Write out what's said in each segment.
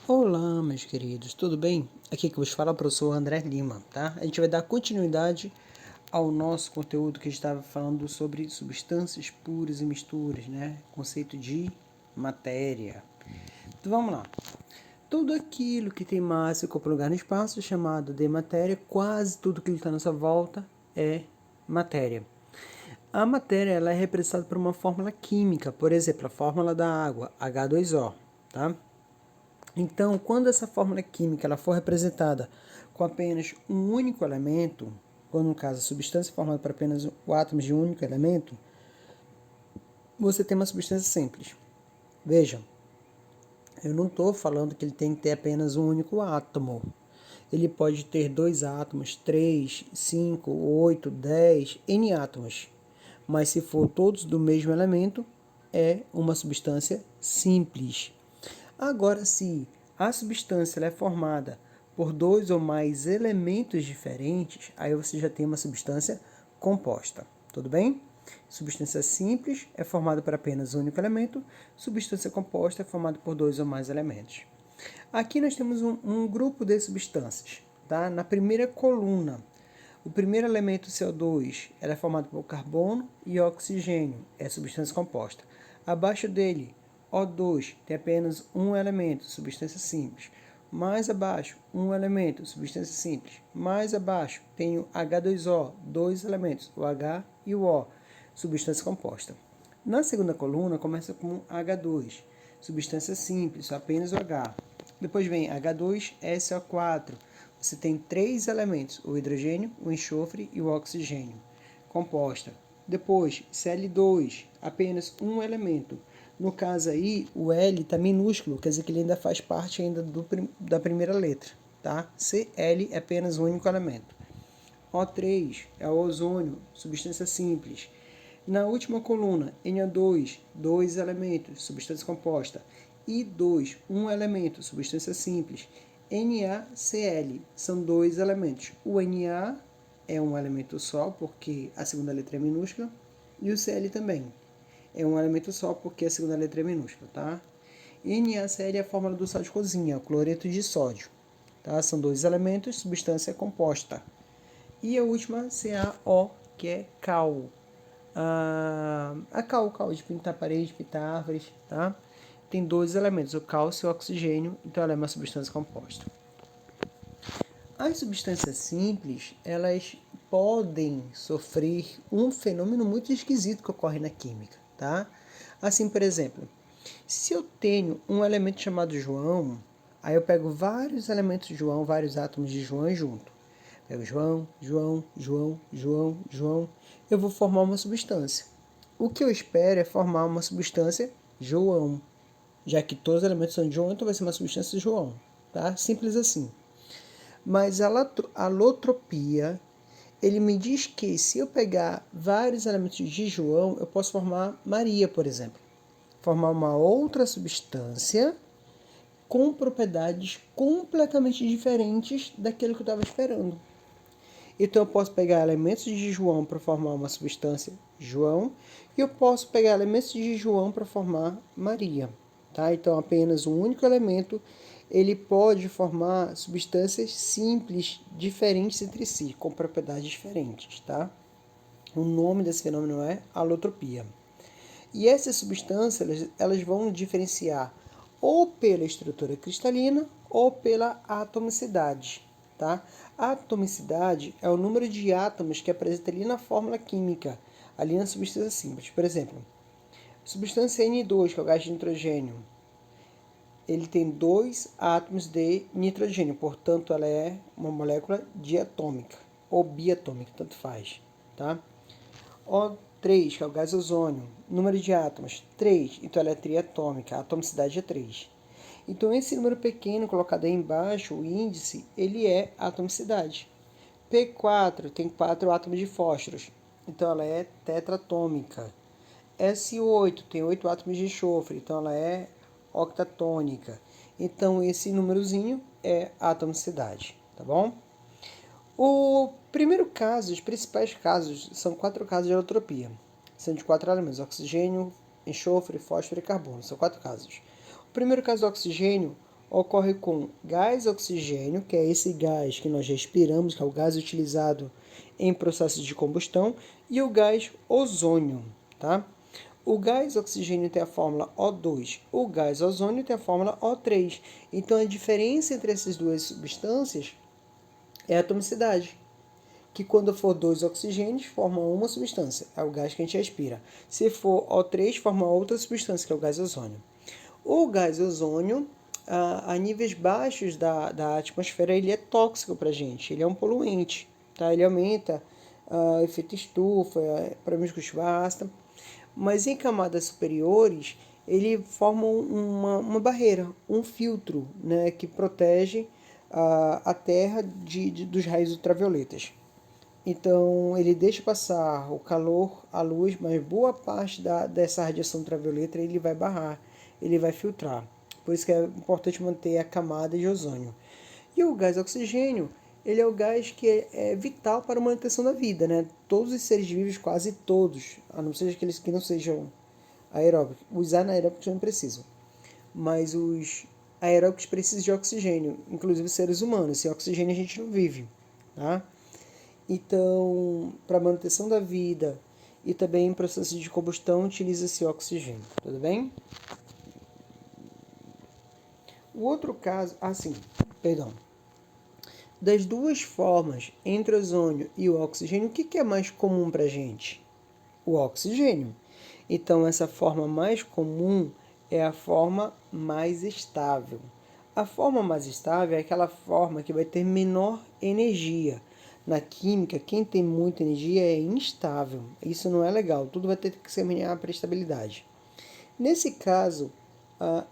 Olá, meus queridos, tudo bem? Aqui que vos fala é o professor André Lima, tá? A gente vai dar continuidade ao nosso conteúdo que estava falando sobre substâncias puras e misturas, né? Conceito de matéria. Então vamos lá. Tudo aquilo que tem massa e ocupa lugar no espaço é chamado de matéria. Quase tudo que está à nossa volta é matéria. A matéria ela é representada por uma fórmula química, por exemplo, a fórmula da água, H2O, tá? Então, quando essa fórmula química ela for representada com apenas um único elemento, quando no caso a substância é formada por apenas átomos de um único elemento, você tem uma substância simples. Veja, eu não estou falando que ele tem que ter apenas um único átomo. Ele pode ter 2 átomos, 3, 5, 8, 10, N átomos. Mas se for todos do mesmo elemento, é uma substância simples. Agora, se a substância ela é formada por 2 ou mais elementos diferentes, aí você já tem uma substância composta. Tudo bem? Substância simples é formada por apenas um único elemento, substância composta é formada por 2 ou mais elementos. Aqui nós temos um grupo de substâncias. Tá? Na primeira coluna, o primeiro elemento CO2 ela é formado por carbono e oxigênio, é substância composta. Abaixo dele, O2 tem apenas um elemento, substância simples. Mais abaixo, um elemento, substância simples. Mais abaixo, tem o H2O, dois elementos, o H e o O, substância composta. Na segunda coluna, começa com H2, substância simples, apenas o H. Depois vem H2SO4. Você tem 3 elementos, o hidrogênio, o enxofre e o oxigênio, composta. Depois, Cl2, apenas um elemento. No caso aí, o L está minúsculo, quer dizer que ele ainda faz parte ainda da primeira letra. Tá? Cl é apenas um único elemento. O3 é o ozônio, substância simples. Na última coluna, NO2, dois elementos, substância composta. I2, um elemento, substância simples. NaCl, são dois elementos. O Na é um elemento só, porque a segunda letra é minúscula, e o Cl também. É um elemento só, porque a segunda letra é minúscula, tá? NaCl é a fórmula do sal de cozinha, o cloreto de sódio. Tá? São dois elementos, substância composta. E a última, CaO, que é cal. A cal de pintar parede, pintar árvores, tá? Tem dois elementos, o cálcio e o oxigênio, então ela é uma substância composta. As substâncias simples, elas podem sofrer um fenômeno muito esquisito que ocorre na química, tá? Assim, por exemplo, se eu tenho um elemento chamado João, aí eu pego vários elementos de João, vários átomos de João junto. Pego João, João, João, João, João, eu vou formar uma substância. O que eu espero é formar uma substância João, já que todos os elementos são de João, então vai ser uma substância João, tá? Simples assim. Mas a alotropia, ele me diz que se eu pegar vários elementos de João, eu posso formar Maria, por exemplo. Formar uma outra substância com propriedades completamente diferentes daquilo que eu estava esperando. Então eu posso pegar elementos de João para formar uma substância João, e eu posso pegar elementos de João para formar Maria. Tá? Então apenas um único elemento ele pode formar substâncias simples, diferentes entre si, com propriedades diferentes. Tá? O nome desse fenômeno é alotropia. E essas substâncias elas vão diferenciar ou pela estrutura cristalina ou pela atomicidade. Tá? A atomicidade é o número de átomos que apresenta ali na fórmula química, ali na substância simples. Por exemplo, a substância N2, que é o gás de nitrogênio, ele tem 2 átomos de nitrogênio, portanto ela é uma molécula diatômica ou biatômica, tanto faz. Tá? O3, que é o gás ozônio, número de átomos 3, então ela é triatômica, a atomicidade é 3. Então esse número pequeno colocado aí embaixo, o índice, ele é a atomicidade. P4 tem 4 átomos de fósforo, então ela é tetratômica. S8 tem 8 átomos de enxofre, então ela é octatônica. Então esse númerozinho é a atomicidade, tá bom? O primeiro caso, os principais casos, são 4 casos de alotropia. São de 4 elementos, oxigênio, enxofre, fósforo e carbono. São 4 casos. O primeiro caso do oxigênio ocorre com gás oxigênio, que é esse gás que nós respiramos, que é o gás utilizado em processos de combustão, e o gás ozônio, tá? O gás oxigênio tem a fórmula O2, o gás ozônio tem a fórmula O3. Então, a diferença entre essas duas substâncias é a atomicidade, que quando for dois oxigênios, forma uma substância, é o gás que a gente respira. Se for O3, forma outra substância, que é o gás ozônio. O gás ozônio, a níveis baixos da atmosfera, ele é tóxico para a gente, ele é um poluente, tá? Ele aumenta efeito estufa, problemas com chuva, mas em camadas superiores ele forma uma barreira, um filtro, né, que protege a Terra dos raios ultravioletas. Então ele deixa passar o calor, a luz, mas boa parte dessa radiação ultravioleta ele vai barrar, ele vai filtrar. Por isso que é importante manter a camada de ozônio. E o gás oxigênio, ele é o gás que é vital para a manutenção da vida, né? Todos os seres vivos, quase todos, a não ser aqueles que não sejam aeróbicos, os anaeróbicos não precisam, mas os aeróbicos precisam de oxigênio, inclusive seres humanos. Sem oxigênio a gente não vive, tá? Então, para manutenção da vida e também em processo de combustão, utiliza-se oxigênio, tudo bem? O outro caso, perdão. Das duas formas, entre o ozônio e o oxigênio, o que é mais comum para a gente? O oxigênio. Então, essa forma mais comum é a forma mais estável. A forma mais estável é aquela forma que vai ter menor energia. Na química, quem tem muita energia é instável. Isso não é legal. Tudo vai ter que se caminhar para estabilidade. Nesse caso,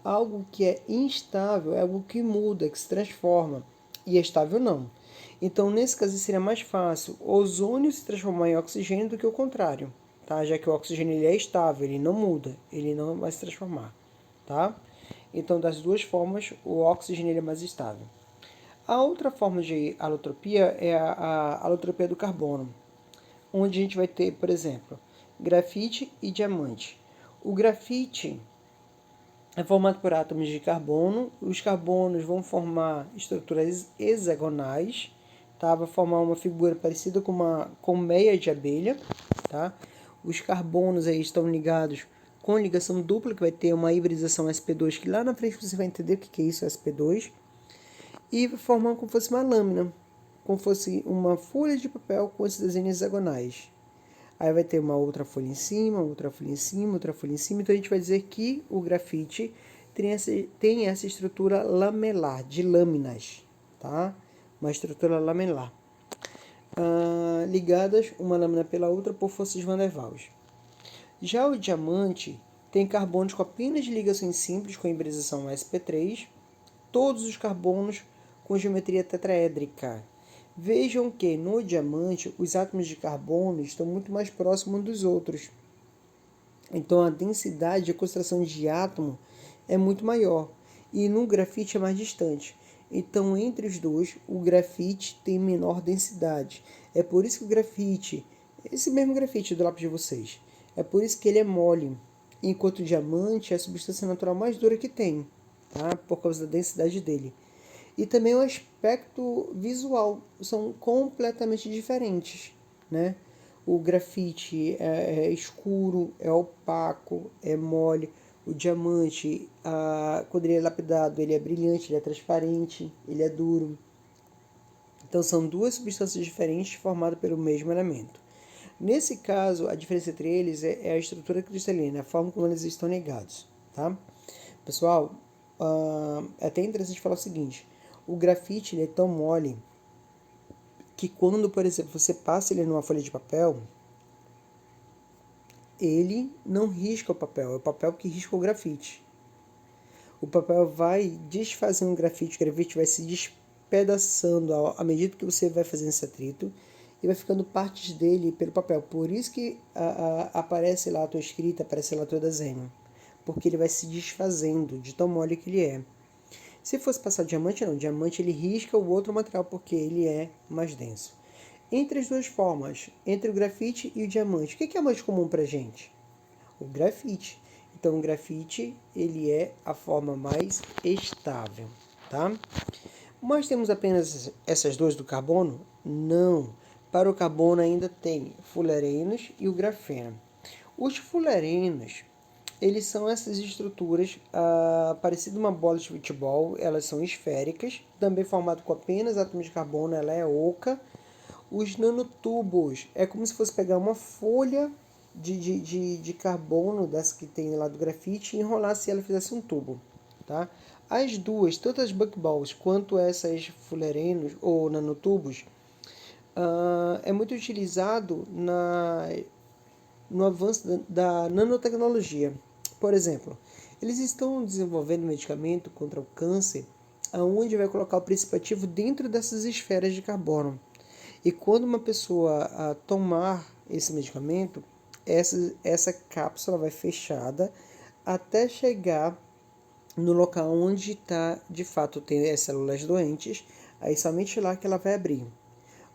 algo que é instável é algo que muda, que se transforma. E estável não. Então, nesse caso, seria mais fácil o ozônio se transformar em oxigênio do que o contrário. Tá? Já que o oxigênio ele é estável, ele não muda, ele não vai se transformar. Tá? Então, das duas formas, o oxigênio ele é mais estável. A outra forma de alotropia é a alotropia do carbono, onde a gente vai ter, por exemplo, grafite e diamante. O grafite é formado por átomos de carbono. Os carbonos vão formar estruturas hexagonais, tá? Vai formar uma figura parecida com uma colmeia de abelha, tá? Os carbonos aí estão ligados com ligação dupla, que vai ter uma hibridização sp2, que lá na frente você vai entender o que é isso, sp2, e formar como fosse uma lâmina, como fosse uma folha de papel com esses desenhos hexagonais. Aí vai ter uma outra folha em cima, outra folha em cima, outra folha em cima. Então a gente vai dizer que o grafite tem essa estrutura lamelar, de lâminas, tá? Uma estrutura lamelar. Ligadas uma lâmina pela outra por forças van der Waals. Já o diamante tem carbonos com apenas ligações simples com hibridização sp3, todos os carbonos com geometria tetraédrica. Vejam que no diamante os átomos de carbono estão muito mais próximos uns dos outros. Então a densidade de concentração de átomo é muito maior. E no grafite é mais distante. Então entre os dois, o grafite tem menor densidade. É por isso que o grafite, esse mesmo grafite do lápis de vocês, é por isso que ele é mole. Enquanto o diamante é a substância natural mais dura que tem, tá? Por causa da densidade dele. E também o aspecto visual são completamente diferentes, né? O grafite é escuro, é opaco, é mole. O diamante, quando ele é lapidado, ele é brilhante, ele é transparente, ele é duro. Então são duas substâncias diferentes formadas pelo mesmo elemento. Nesse caso, a diferença entre eles é a estrutura cristalina, a forma como eles estão ligados, tá? Pessoal, é até interessante falar o seguinte: o grafite ele é tão mole que quando, por exemplo, você passa ele numa folha de papel, ele não risca o papel, é o papel que risca o grafite. O papel vai desfazendo o grafite vai se despedaçando à medida que você vai fazendo esse atrito e vai ficando partes dele pelo papel. Por isso que aparece lá a tua escrita, aparece lá o teu desenho, porque ele vai se desfazendo de tão mole que ele é. Se fosse passar diamante, não. O diamante ele risca o outro material porque ele é mais denso. Entre as duas formas, entre o grafite e o diamante, o que é mais comum para a gente? O grafite. Então, o grafite ele é a forma mais estável, tá? Mas temos apenas essas duas do carbono? Não. Para o carbono ainda tem fullerenos e o grafeno. Os fullerenos, eles são essas estruturas parecidas uma bola de futebol, elas são esféricas, também formado com apenas átomos de carbono, ela é oca. Os nanotubos é como se fosse pegar uma folha de carbono, dessa que tem lá do grafite, e enrolar se ela fizesse um tubo. Tá? As duas, tanto as buckballs quanto essas fullerenos ou nanotubos, é muito utilizado no avanço da nanotecnologia. Por exemplo, eles estão desenvolvendo um medicamento contra o câncer, aonde vai colocar o princípio ativo dentro dessas esferas de carbono. E quando uma pessoa tomar esse medicamento, essa cápsula vai fechada até chegar no local onde está, de fato, tem as células doentes, aí somente lá que ela vai abrir.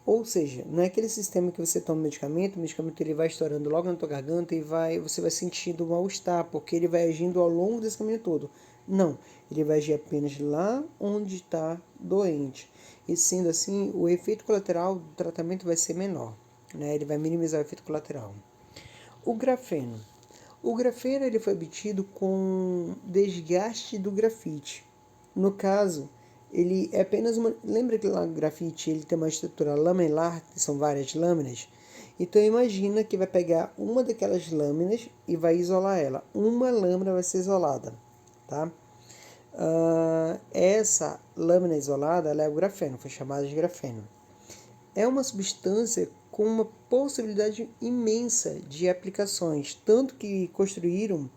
Ou seja, não é aquele sistema que você toma o medicamento ele vai estourando logo na tua garganta e você vai sentindo mal-estar, porque ele vai agindo ao longo desse caminho todo. Não, ele vai agir apenas lá onde está doente. E sendo assim, o efeito colateral do tratamento vai ser menor, né? Ele vai minimizar o efeito colateral. O grafeno. O grafeno ele foi obtido com desgaste do grafite. No caso, ele é apenas uma... Lembra que lá no grafite ele tem uma estrutura lamelar, que são várias lâminas? Então imagina que vai pegar uma daquelas lâminas e vai isolar ela. Uma lâmina vai ser isolada, tá? Essa lâmina isolada ela é o grafeno, foi chamada de grafeno. É uma substância com uma possibilidade imensa de aplicações, tanto que construíram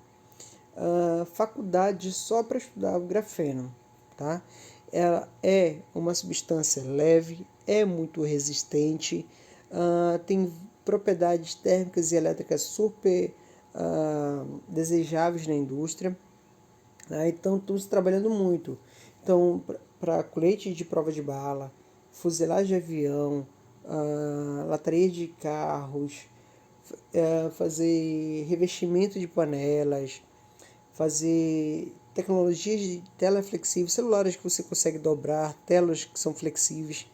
faculdades só para estudar o grafeno. Tá? Ela é uma substância leve, é muito resistente, tem propriedades térmicas e elétricas super desejáveis na indústria. Então, estamos trabalhando muito. Então, para colete de prova de bala, fuzilagem de avião, lataria de carros, fazer revestimento de panelas, fazer tecnologias de tela flexível, celulares que você consegue dobrar, telas que são flexíveis.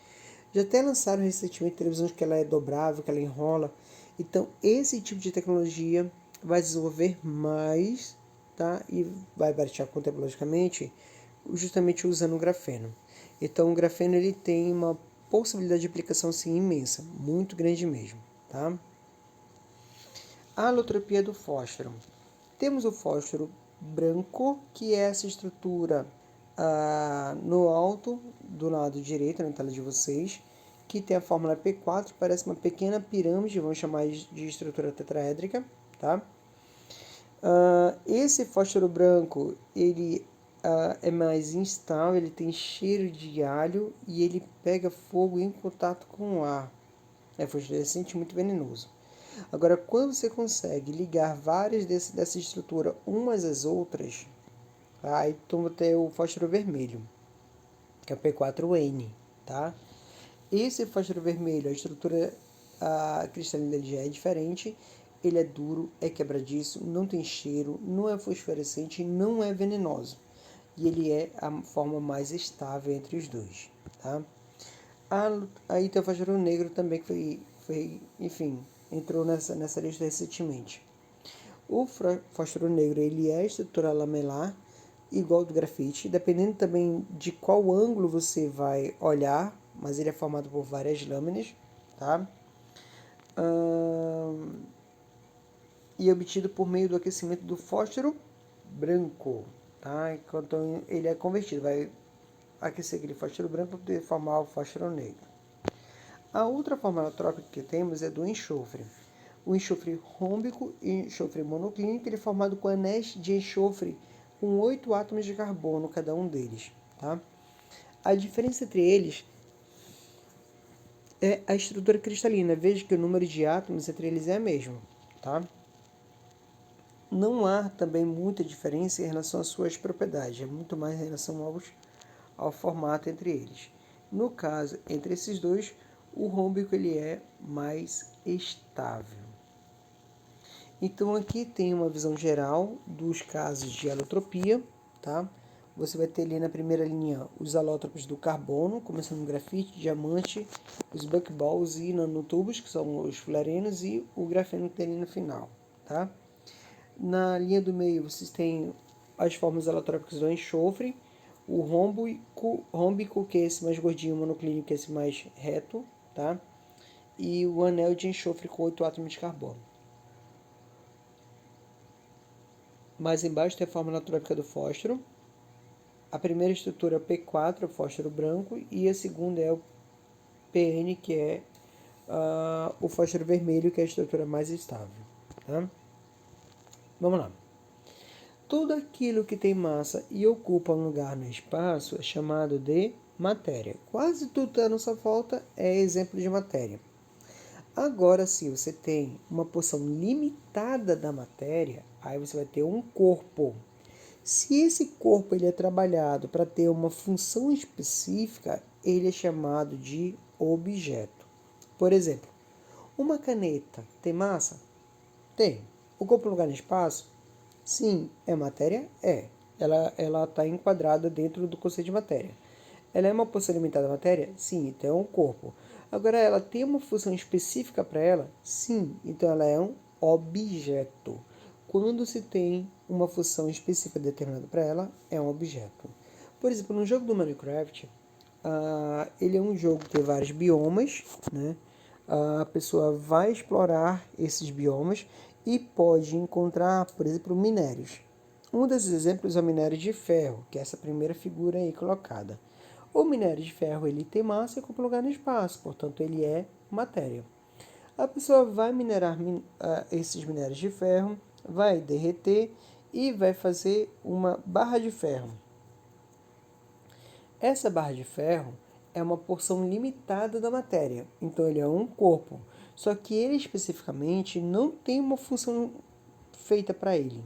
Já até lançaram recentemente televisões que ela é dobrável, que ela enrola. Então, esse tipo de tecnologia vai desenvolver mais, tá? E vai baratear contemplativamente, justamente usando o grafeno. Então, o grafeno ele tem uma possibilidade de aplicação sim, imensa, muito grande mesmo, tá? A alotropia do fósforo. Temos o fósforo branco, que é essa estrutura no alto do lado direito, na tela de vocês, que tem a fórmula P4, parece uma pequena pirâmide, vamos chamar de estrutura tetraédrica, tá? Esse fósforo branco, ele é mais instável, ele tem cheiro de alho e ele pega fogo em contato com o ar. É fosforescente muito venenoso. Agora, quando você consegue ligar várias dessa estrutura umas às outras, aí tu tem o fósforo vermelho, que é o P4N, tá? Esse fósforo vermelho, a estrutura cristalina dele já é diferente, ele é duro, é quebradiço, não tem cheiro, não é fosforescente, não é venenoso. E ele é a forma mais estável entre os dois, tá? Aí tem o fósforo negro também, que foi enfim, entrou nessa lista recentemente. O fósforo negro ele é estrutura lamelar, igual ao do grafite, dependendo também de qual ângulo você vai olhar, mas ele é formado por várias lâminas, tá? E é obtido por meio do aquecimento do fósforo branco, tá? Então ele é convertido, vai aquecer aquele fósforo branco para poder formar o fósforo negro. A outra forma alotrópica que temos é do enxofre. O enxofre rômbico e enxofre monoclínico ele é formado com anéis de enxofre com 8 átomos de carbono cada um deles. Tá? A diferença entre eles é a estrutura cristalina. Veja que o número de átomos entre eles é a mesma. Tá? Não há também muita diferença em relação às suas propriedades, é muito mais em relação ao formato entre eles. No caso, entre esses dois, o rômbico ele é mais estável. Então aqui tem uma visão geral dos casos de alotropia, tá? você vai ter ali na primeira linha os alótropos do carbono, começando no grafite, diamante, os buckballs e nanotubos, que são os fularenos, e o grafeno que tem ali no final, tá? Na linha do meio, vocês têm as formas alotrópicas do enxofre, o rômbico, que é esse mais gordinho, o monoclínico, que é esse mais reto, tá? E o anel de enxofre com 8 átomos de carbono. Mais embaixo tem a forma alotrópica do fósforo. A primeira estrutura é o P4, o fósforo branco, e a segunda é o PN, que é o fósforo vermelho, que é a estrutura mais estável. Tá? Vamos lá. Tudo aquilo que tem massa e ocupa um lugar no espaço é chamado de matéria. Quase tudo à nossa volta é exemplo de matéria. Agora, se você tem uma porção limitada da matéria, aí você vai ter um corpo. Se esse corpo ele é trabalhado para ter uma função específica, ele é chamado de objeto. Por exemplo, uma caneta tem massa? Tem. Ocupa um lugar no espaço? Sim. É matéria? É. Ela está enquadrada dentro do conceito de matéria. Ela é uma porção limitada da matéria? Sim. Então é um corpo. Agora, ela tem uma função específica para ela? Sim. Então ela é um objeto. Quando se tem uma função específica determinada para ela, é um objeto. Por exemplo, no jogo do Minecraft, ele é um jogo que tem vários biomas, né? A pessoa vai explorar esses biomas e pode encontrar, por exemplo, minérios. Um desses exemplos é o minério de ferro, que é essa primeira figura aí colocada. O minério de ferro ele tem massa e ocupa lugar no espaço, portanto ele é matéria. A pessoa vai minerar esses minérios de ferro, vai derreter e vai fazer uma barra de ferro. Essa barra de ferro é uma porção limitada da matéria, então ele é um corpo. Só que ele especificamente não tem uma função feita para ele.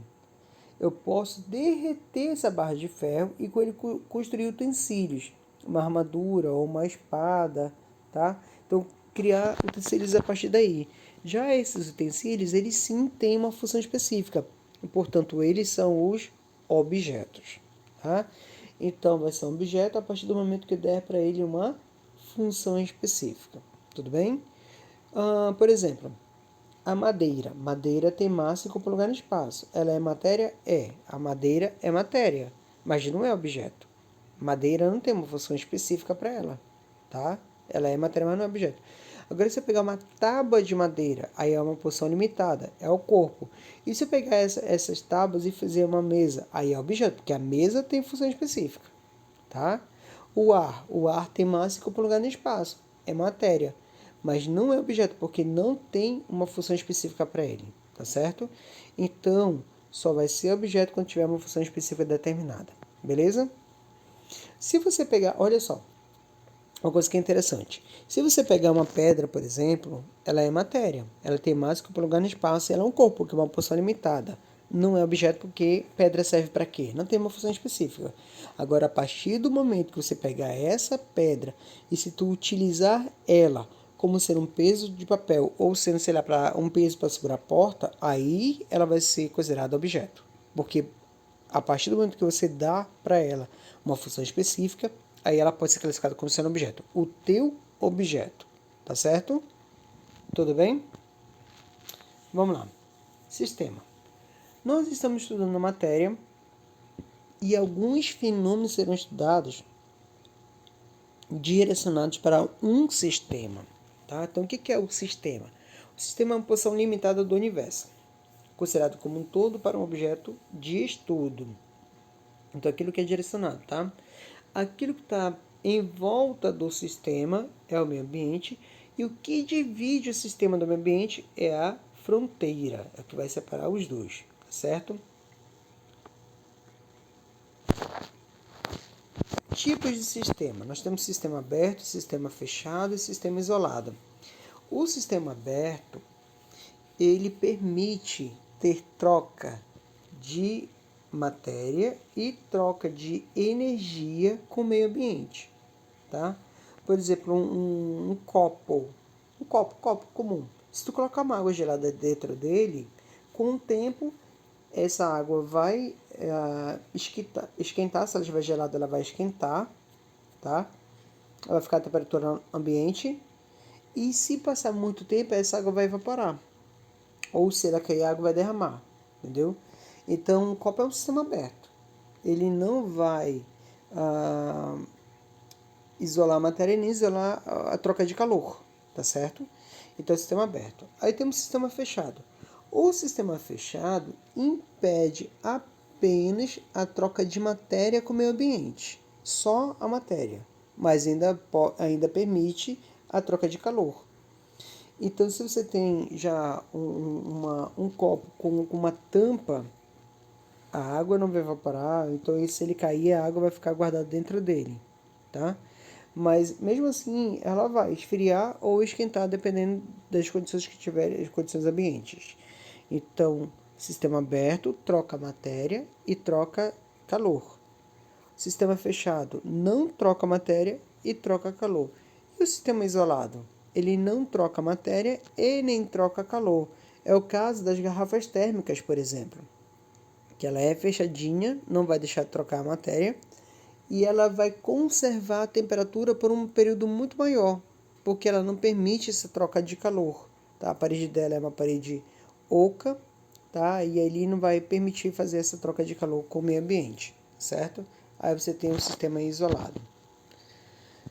Eu posso derreter essa barra de ferro e com ele construir utensílios, uma armadura ou uma espada, tá? Então criar utensílios a partir daí. Já esses utensílios, eles sim têm uma função específica, e, portanto eles são os objetos, tá? Então vai ser um objeto a partir do momento que der para ele uma função específica, tudo bem? Por exemplo, a madeira. Madeira tem massa e ocupa lugar no espaço. Ela é matéria? É. A madeira é matéria, mas não é objeto. Madeira não tem uma função específica para ela, tá? Ela é matéria, mas não é objeto. Agora, se eu pegar uma tábua de madeira, aí é uma porção limitada, é o corpo. E se eu pegar essas tábuas e fazer uma mesa, aí é objeto, porque a mesa tem função específica, tá? O ar tem massa e ocupa lugar no espaço, é matéria, mas não é objeto, porque não tem uma função específica para ele, tá certo? Então, só vai ser objeto quando tiver uma função específica determinada, beleza? Se você pegar, olha só, uma coisa que é interessante. Se você pegar uma pedra, por exemplo, ela é matéria. Ela tem massa que ocupa lugar no espaço. Ela é um corpo, que é uma porção limitada. Não é objeto porque pedra serve para quê? Não tem uma função específica. Agora, a partir do momento que você pegar essa pedra e se tu utilizar ela como sendo um peso de papel ou sendo, sei lá, para um peso para segurar a porta, aí ela vai ser considerada objeto. Porque a partir do momento que você dá para ela uma função específica, aí ela pode ser classificada como sendo objeto. O teu objeto, tá certo? Tudo bem? Vamos lá. Sistema. Nós estamos estudando a matéria e alguns fenômenos serão estudados direcionados para um sistema. Tá? Então, o que é o sistema? O sistema é uma porção limitada do universo, considerado como um todo para um objeto de estudo. Então, aquilo que é direcionado, tá? Aquilo que está em volta do sistema é o meio ambiente e o que divide o sistema do meio ambiente é a fronteira, é o que vai separar os dois, certo? Tipos de sistema. Nós temos sistema aberto, sistema fechado e sistema isolado. O sistema aberto, ele permite ter troca de matéria e troca de energia com o meio ambiente, tá? Por exemplo, um copo comum. Se tu colocar uma água gelada dentro dele, com o tempo essa água vai esquentar. Se ela estiver gelada, ela vai esquentar, tá? Ela vai ficar a temperatura ambiente. E se passar muito tempo, essa água vai evaporar. Ou será que a água vai derramar, entendeu? Então, o copo é um sistema aberto. Ele não vai isolar a matéria nem isolar a troca de calor, tá certo? Então, é um sistema aberto. Aí temos o sistema fechado. O sistema fechado impede apenas a troca de matéria com o meio ambiente, só a matéria, mas ainda permite a troca de calor. Então, se você tem já um copo com uma tampa, a água não vai evaporar, então se ele cair, a água vai ficar guardada dentro dele, tá? Mas mesmo assim, ela vai esfriar ou esquentar, dependendo das condições que tiverem, as condições ambientes. Então, sistema aberto troca matéria e troca calor. Sistema fechado não troca matéria e troca calor. E o sistema isolado? Ele não troca matéria e nem troca calor. É o caso das garrafas térmicas, por exemplo, que ela é fechadinha, não vai deixar de trocar a matéria, e ela vai conservar a temperatura por um período muito maior, porque ela não permite essa troca de calor. Tá? A parede dela é uma parede oca, tá? E ele não vai permitir fazer essa troca de calor com o meio ambiente, certo? Aí você tem um sistema isolado.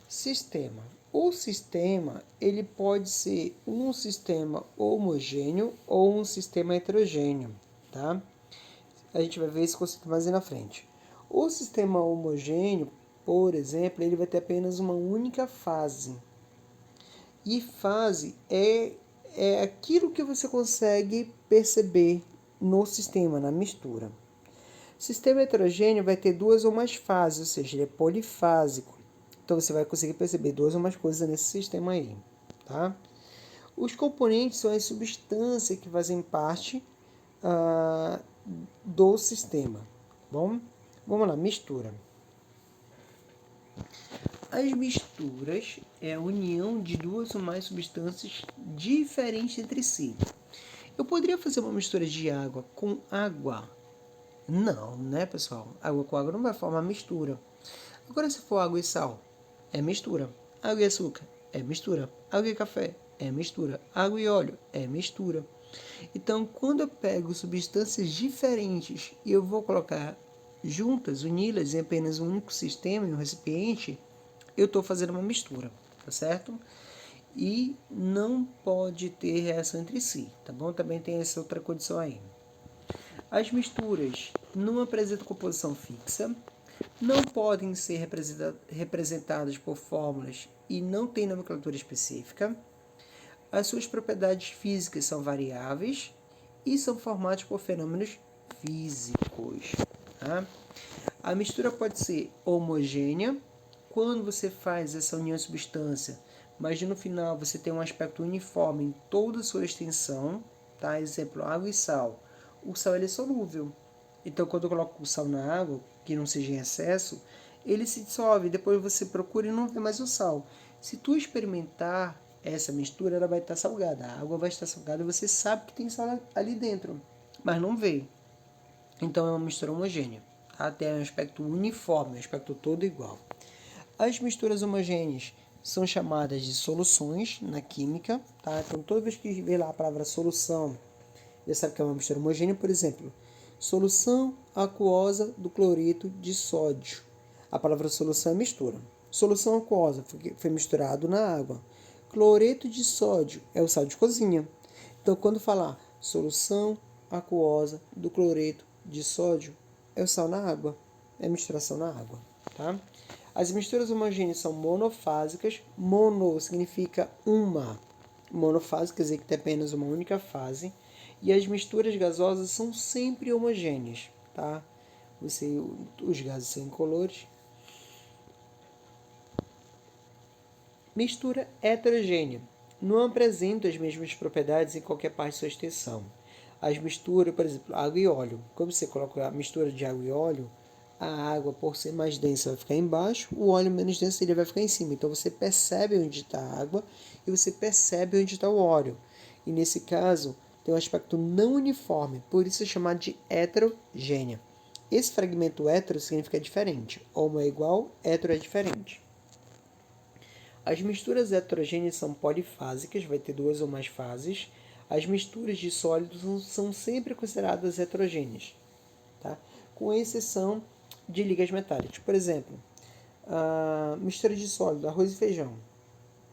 Sistema. O sistema ele pode ser um sistema homogêneo ou um sistema heterogêneo, tá? A gente vai ver esse conceito mais na frente. O sistema homogêneo, por exemplo, ele vai ter apenas uma única fase. E fase é aquilo que você consegue perceber no sistema, na mistura. Sistema heterogêneo vai ter duas ou mais fases, ou seja, ele é polifásico. Então você vai conseguir perceber duas ou mais coisas nesse sistema aí, tá? Os componentes são as substâncias que fazem parte do sistema. Bom, vamos lá, mistura. As misturas é a união de duas ou mais substâncias diferentes entre si. Eu poderia fazer uma mistura de água com água? Não, né, pessoal? Água com água não vai formar mistura. Agora, se for água e sal, é mistura. Água e açúcar, é mistura. Água e café, é mistura. Água e óleo, é mistura. Então, quando eu pego substâncias diferentes e eu vou colocar juntas, uni-las em apenas um único sistema, em um recipiente, eu estou fazendo uma mistura, tá certo? E não pode ter reação entre si, tá bom? Também tem essa outra condição aí. As misturas não apresentam composição fixa, não podem ser representadas por fórmulas e não têm nomenclatura específica. As suas propriedades físicas são variáveis e são formadas por fenômenos físicos. Tá? A mistura pode ser homogênea, quando você faz essa união de substância, mas no final você tem um aspecto uniforme em toda a sua extensão. Tá? Exemplo, água e sal. O sal ele é solúvel. Então, quando eu coloco o sal na água, que não seja em excesso, ele se dissolve. Depois você procura e não vê mais o sal. Se tu experimentar essa mistura, ela vai estar salgada. A água vai estar salgada e você sabe que tem sal ali dentro, mas não vê. Então, é uma mistura homogênea. Tá? Tem um aspecto uniforme, um aspecto todo igual. As misturas homogêneas são chamadas de soluções na química. Tá? Então, toda vez que vê lá a palavra solução, você sabe que é uma mistura homogênea. Por exemplo, solução aquosa do cloreto de sódio. A palavra solução é mistura. Solução aquosa foi misturado na água. Cloreto de sódio é o sal de cozinha. Então, quando falar solução aquosa do cloreto de sódio, é o sal na água. É misturação na água. Tá? As misturas homogêneas são monofásicas. Mono significa uma. Monofásica quer dizer que tem apenas uma única fase. E as misturas gasosas são sempre homogêneas, tá? Os gases são incolores. Mistura heterogênea. Não apresenta as mesmas propriedades em qualquer parte de sua extensão. As misturas, por exemplo, água e óleo. Quando você coloca a mistura de água e óleo, a água, por ser mais densa, vai ficar embaixo, o óleo menos denso ele vai ficar em cima. Então você percebe onde está a água e você percebe onde está o óleo. E nesse caso, tem um aspecto não uniforme, por isso é chamado de heterogênea. Esse fragmento hétero significa diferente. Homo é igual, hétero é diferente. As misturas heterogêneas são polifásicas, vai ter 2 ou mais fases. As misturas de sólidos são sempre consideradas heterogêneas, tá? Com exceção de ligas metálicas. Por exemplo, a mistura de sólido, arroz e feijão,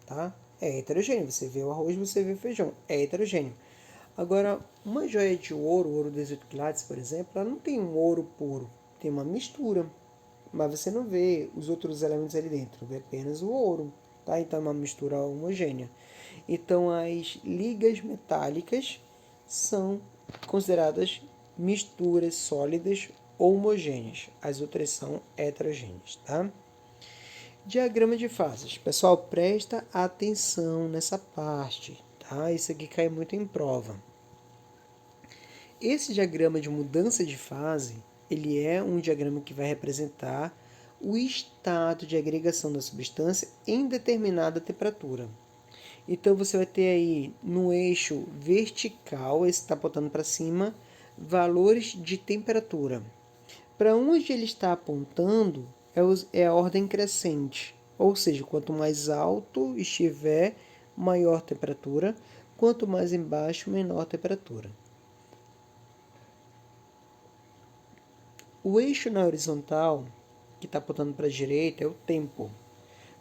tá? É heterogêneo. Você vê o arroz, você vê o feijão. É heterogêneo. Agora, uma joia de ouro, ouro 18 quilates, por exemplo, ela não tem um ouro puro. Tem uma mistura. Mas você não vê os outros elementos ali dentro. Vê apenas o ouro. Tá? Então, é uma mistura homogênea. Então, as ligas metálicas são consideradas misturas sólidas homogêneas. As outras são heterogêneas, tá? Diagrama de fases. Pessoal, presta atenção nessa parte, tá? Isso aqui cai muito em prova. Esse diagrama de mudança de fase, ele é um diagrama que vai representar o estado de agregação da substância em determinada temperatura. Então, você vai ter aí no eixo vertical, esse está apontando para cima, valores de temperatura. Para onde ele está apontando é a ordem crescente, ou seja, quanto mais alto estiver, maior temperatura, quanto mais embaixo, menor temperatura. O eixo na horizontal, que está apontando para a direita, é o tempo.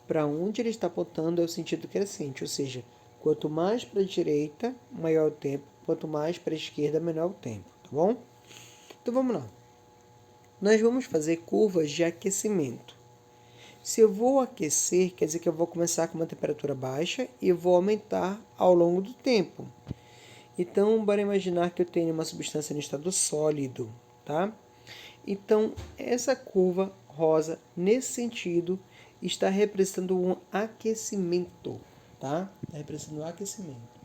Para onde ele está apontando é o sentido crescente, ou seja, quanto mais para a direita, maior o tempo, quanto mais para a esquerda, menor o tempo, tá bom? Então vamos lá. Nós vamos fazer curvas de aquecimento. Se eu vou aquecer, quer dizer que eu vou começar com uma temperatura baixa e vou aumentar ao longo do tempo. Então, bora imaginar que eu tenho uma substância no estado sólido, tá? Então, essa curva rosa, nesse sentido, está representando um aquecimento, tá? Está representando um aquecimento.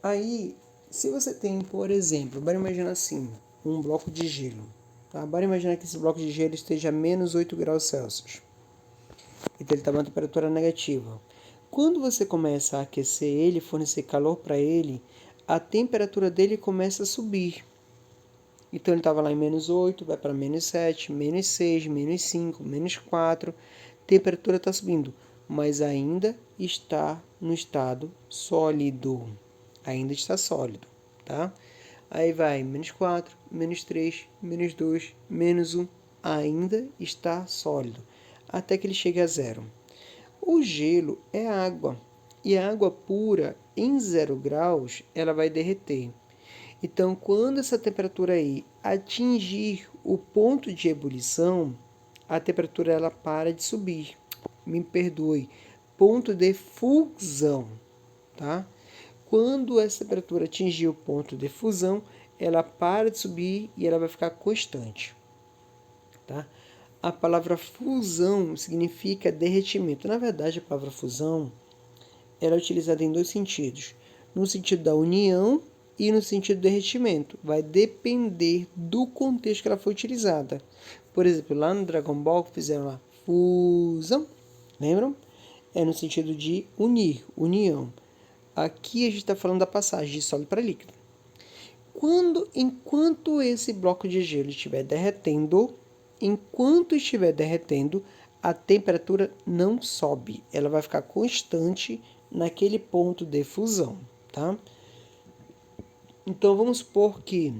Aí, se você tem, por exemplo, bora imaginar assim, um bloco de gelo, tá? Bora imaginar que esse bloco de gelo esteja a menos 8 graus Celsius. Então, ele está a uma temperatura negativa. Quando você começa a aquecer ele, fornecer calor para ele, a temperatura dele começa a subir. Então, ele estava lá em menos 8, vai para menos 7, menos 6, menos 5, menos 4. A temperatura está subindo, mas ainda está no estado sólido. Ainda está sólido, tá? Aí vai menos 4, menos 3, menos 2, menos 1. Ainda está sólido, até que ele chegue a zero. O gelo é água, e a água pura, em 0 graus, ela vai derreter. Então, quando essa temperatura aí atingir o ponto de ebulição, a temperatura ela para de subir. Me perdoe, ponto de fusão, tá? Quando essa temperatura atingir o ponto de fusão, ela para de subir e ela vai ficar constante, tá? A palavra fusão significa derretimento. Na verdade, a palavra fusão ela é utilizada em 2 sentidos. No sentido da união e no sentido do derretimento. Vai depender do contexto que ela foi utilizada. Por exemplo, lá no Dragon Ball fizeram lá fusão. Lembram? É no sentido de unir, união. Aqui a gente está falando da passagem de sólido para líquido. Enquanto esse bloco de gelo estiver derretendo, a temperatura não sobe. Ela vai ficar constante naquele ponto de fusão, tá? Então, vamos supor que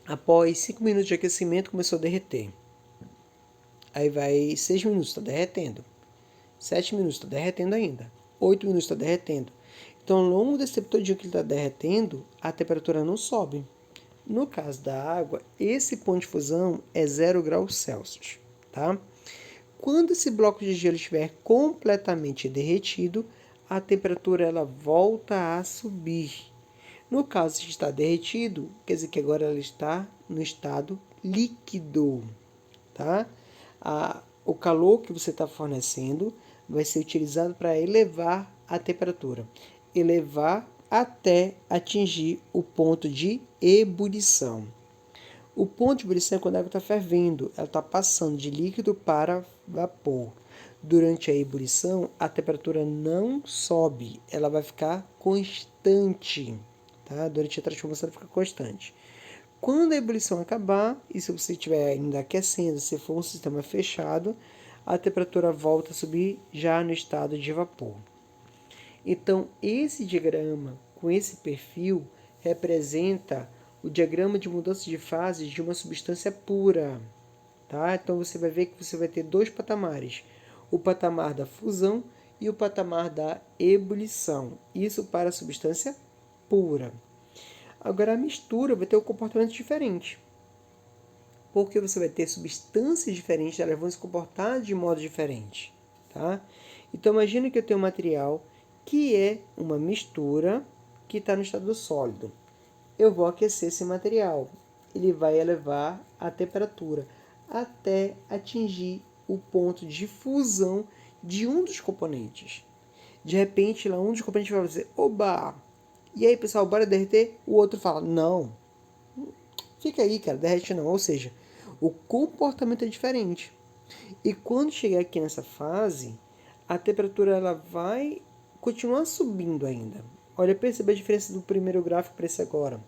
após 5 minutos de aquecimento começou a derreter. Aí vai 6 minutos, está derretendo. 7 minutos, está derretendo ainda. 8 minutos, está derretendo. Então, ao longo desse tempo todo que ele está derretendo, a temperatura não sobe. No caso da água, esse ponto de fusão é 0 graus Celsius, tá? Quando esse bloco de gelo estiver completamente derretido, a temperatura ela volta a subir. No caso de estar derretido, quer dizer que agora ela está no estado líquido, tá? O calor que você está fornecendo vai ser utilizado para elevar a temperatura, elevar até atingir o ponto de ebulição. O ponto de ebulição é quando a água está fervendo, ela está passando de líquido para vapor. Durante a ebulição, a temperatura não sobe, ela vai ficar constante, tá? Durante a transformação ela fica constante. Quando a ebulição acabar, e se você estiver ainda aquecendo, se for um sistema fechado, a temperatura volta a subir já no estado de vapor. Então, esse diagrama com esse perfil representa o diagrama de mudança de fases de uma substância pura. Tá? Então, você vai ver que você vai ter dois patamares. O patamar da fusão e o patamar da ebulição. Isso para a substância pura. Agora, a mistura vai ter um comportamento diferente. Porque você vai ter substâncias diferentes, elas vão se comportar de modo diferente. Tá? Então, imagine que eu tenho um material que é uma mistura que está no estado sólido. Eu vou aquecer esse material. Ele vai elevar a temperatura até atingir o ponto de fusão de um dos componentes. De repente, lá um dos componentes vai dizer, oba! E aí, pessoal, bora derreter? O outro fala, não. Fica aí, cara, derrete não. Ou seja, o comportamento é diferente. E quando chegar aqui nessa fase, a temperatura ela vai continuar subindo ainda. Olha, percebe a diferença do primeiro gráfico para esse agora.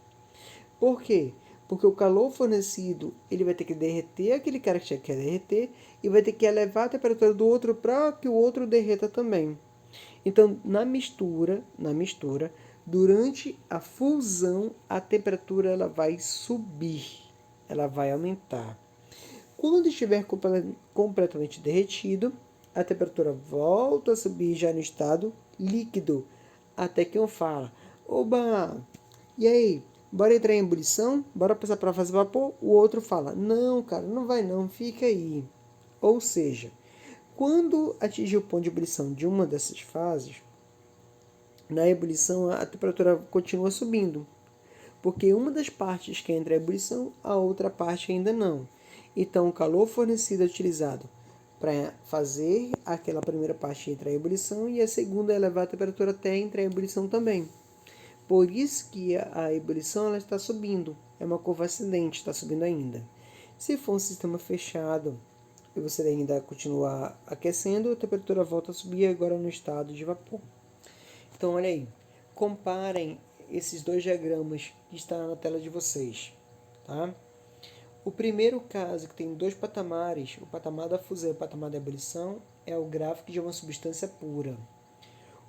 Por quê? Porque o calor fornecido ele vai ter que derreter aquele cara que quer derreter e vai ter que elevar a temperatura do outro para que o outro derreta também. Então, na mistura, durante a fusão, a temperatura ela vai subir, ela vai aumentar. Quando estiver completamente derretido, a temperatura volta a subir já no estado líquido, até que eu falo, oba, e aí, bora entrar em ebulição? Bora passar para a fase de vapor? O outro fala, não, cara, não vai não, fica aí. Ou seja, quando atingir o ponto de ebulição de uma dessas fases, na ebulição a temperatura continua subindo, porque uma das partes que entra em ebulição, a outra parte ainda não. Então, o calor fornecido é utilizado para fazer aquela primeira parte entrar em ebulição e a segunda é elevar a temperatura até entrar em ebulição também. Por isso que a ebulição ela está subindo. É uma curva ascendente, está subindo ainda. Se for um sistema fechado e você ainda continuar aquecendo, a temperatura volta a subir agora no estado de vapor. Então, olha aí. Comparem esses dois diagramas que estão na tela de vocês. Tá? O primeiro caso, que tem dois patamares, o patamar da fusão e o patamar da ebulição, é o gráfico de uma substância pura.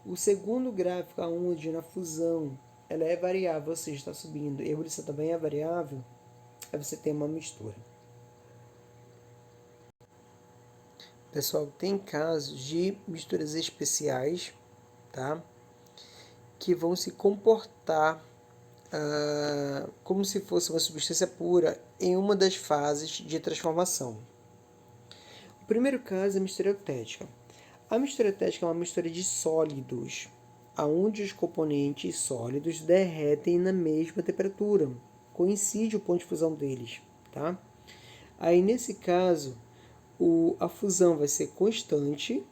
O segundo gráfico, onde na fusão ela é variável, ou seja, está subindo, e a ebulição também é variável, aí você tem uma mistura. Pessoal, tem casos de misturas especiais, tá? Que vão se comportar como se fosse uma substância pura em uma das fases de transformação. O primeiro caso é a mistura eutética. A mistura eutética é uma mistura de sólidos, onde os componentes sólidos derretem na mesma temperatura. Coincide o ponto de fusão deles. Tá? Aí, nesse caso, a fusão vai ser constante,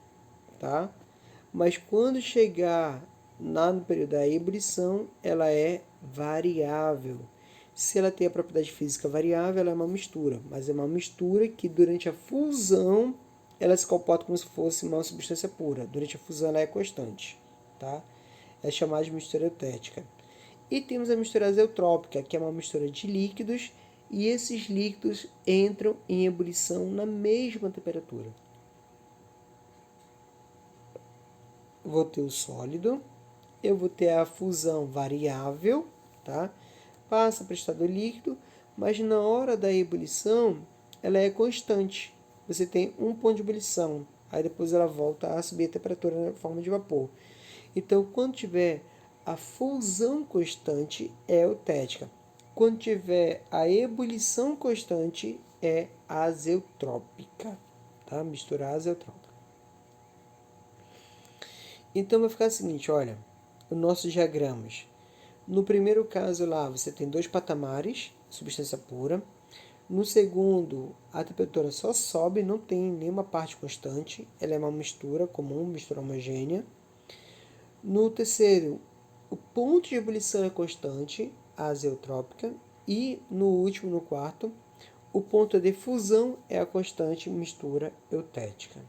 tá? Mas quando chegar no período da ebulição, ela é variável. Se ela tem a propriedade física variável, ela é uma mistura, mas é uma mistura que durante a fusão ela se comporta como se fosse uma substância pura. Durante a fusão ela é constante, tá? É chamada de mistura eutética. E temos a mistura azeotrópica, que é uma mistura de líquidos, e esses líquidos entram em ebulição na mesma temperatura. Vou ter o sólido, eu vou ter a fusão variável, tá? Passa para o estado líquido, mas na hora da ebulição ela é constante. Você tem um ponto de ebulição, aí depois ela volta a subir a temperatura na forma de vapor. Então, quando tiver a fusão constante, é eutética. Quando tiver a ebulição constante, é azeotrópica, tá? Mistura azeotrópica. Então, vai ficar o seguinte, olha, os nossos diagramas. No primeiro caso lá, você tem dois patamares, substância pura. No segundo, a temperatura só sobe, não tem nenhuma parte constante. Ela é uma mistura comum, mistura homogênea. No terceiro, o ponto de ebulição é constante, a azeotrópica. E no último, no quarto, o ponto de fusão é a constante mistura eutética.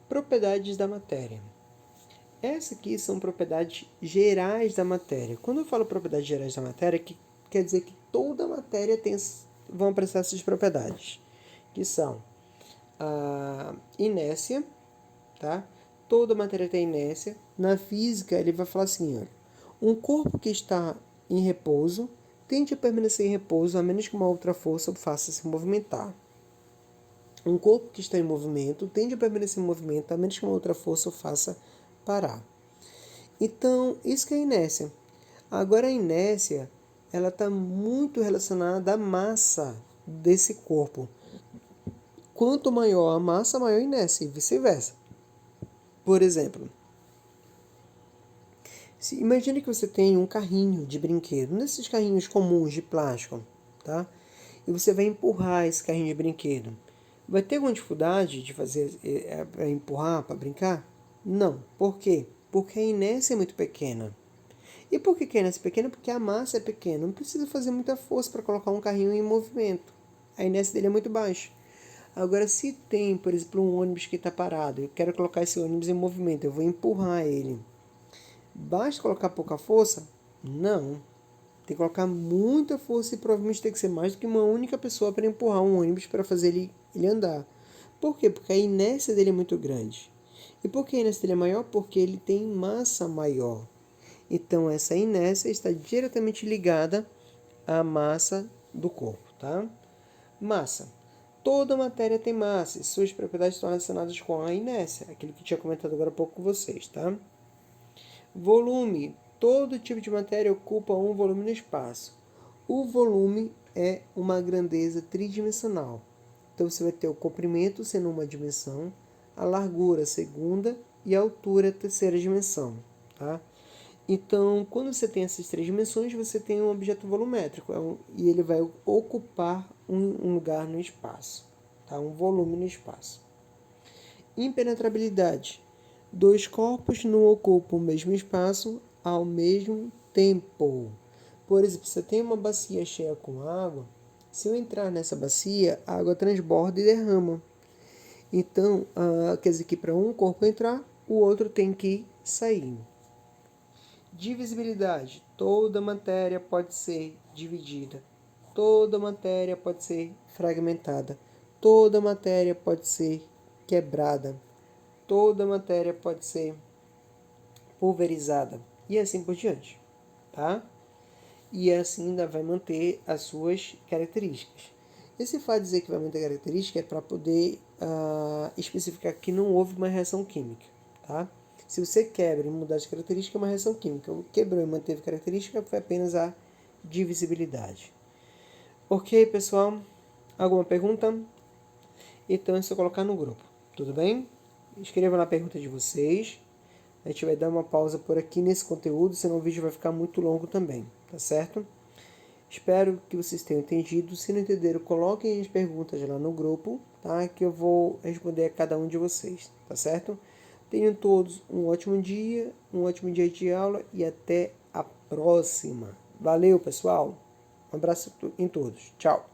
Propriedades da matéria. Essas aqui são propriedades gerais da matéria. Quando eu falo propriedades gerais da matéria, quer dizer que toda matéria vão apresentar essas propriedades, que são a inércia, tá? Toda matéria tem inércia. Na física, ele vai falar assim, olha, um corpo que está em repouso tende a permanecer em repouso a menos que uma outra força o faça se movimentar. Um corpo que está em movimento tende a permanecer em movimento a menos que uma outra força o faça parar. Então, isso que é a inércia. Agora, a inércia, ela está muito relacionada à massa desse corpo. Quanto maior a massa, maior a inércia, e vice-versa. Por exemplo, imagine que você tem um carrinho de brinquedo, nesses carrinhos comuns de plástico, tá? E você vai empurrar esse carrinho de brinquedo. Vai ter alguma dificuldade de fazer para empurrar, para brincar? Não. Por quê? Porque a inércia é muito pequena. E por que a inércia é pequena? Porque a massa é pequena. Não precisa fazer muita força para colocar um carrinho em movimento. A inércia dele é muito baixa. Agora, se tem, por exemplo, um ônibus que está parado, eu quero colocar esse ônibus em movimento, eu vou empurrar ele. Basta colocar pouca força? Não. Tem que colocar muita força e provavelmente tem que ser mais do que uma única pessoa para empurrar um ônibus para fazer ele andar. Por quê? Porque a inércia dele é muito grande. E por que a inércia dele é maior? Porque ele tem massa maior. Então, essa inércia está diretamente ligada à massa do corpo, tá? Massa. Toda matéria tem massa e suas propriedades estão relacionadas com a inércia, aquilo que eu tinha comentado agora há pouco com vocês, tá? Volume. Todo tipo de matéria ocupa um volume no espaço. O volume é uma grandeza tridimensional. Então, você vai ter o comprimento sendo uma dimensão, a largura segunda e a altura terceira dimensão, tá? Então, quando você tem essas três dimensões, você tem um objeto volumétrico e ele vai ocupar um lugar no espaço, tá? Um volume no espaço. Impenetrabilidade. Dois corpos não ocupam o mesmo espaço ao mesmo tempo. Por exemplo, você tem uma bacia cheia com água, se eu entrar nessa bacia, a água transborda e derrama. Então, quer dizer que para um corpo entrar, o outro tem que sair. Divisibilidade. Toda matéria pode ser dividida. Toda matéria pode ser fragmentada. Toda matéria pode ser quebrada. Toda matéria pode ser pulverizada. E assim por diante. Tá? E assim ainda vai manter as suas características. Esse fato de dizer que vai manter características é para poder especificar que não houve uma reação química. Tá? Se você quebra e mudar as características, é uma reação química. O quebrou e manteve característica foi apenas a divisibilidade. Ok, pessoal? Alguma pergunta? Então é só colocar no grupo. Tudo bem? Escreva na pergunta de vocês. A gente vai dar uma pausa por aqui nesse conteúdo, senão o vídeo vai ficar muito longo também, tá certo? Espero que vocês tenham entendido. Se não entenderam, coloquem as perguntas lá no grupo, tá? Que eu vou responder a cada um de vocês, tá certo? Tenham todos um ótimo dia de aula e até a próxima. Valeu, pessoal. Um abraço em todos. Tchau.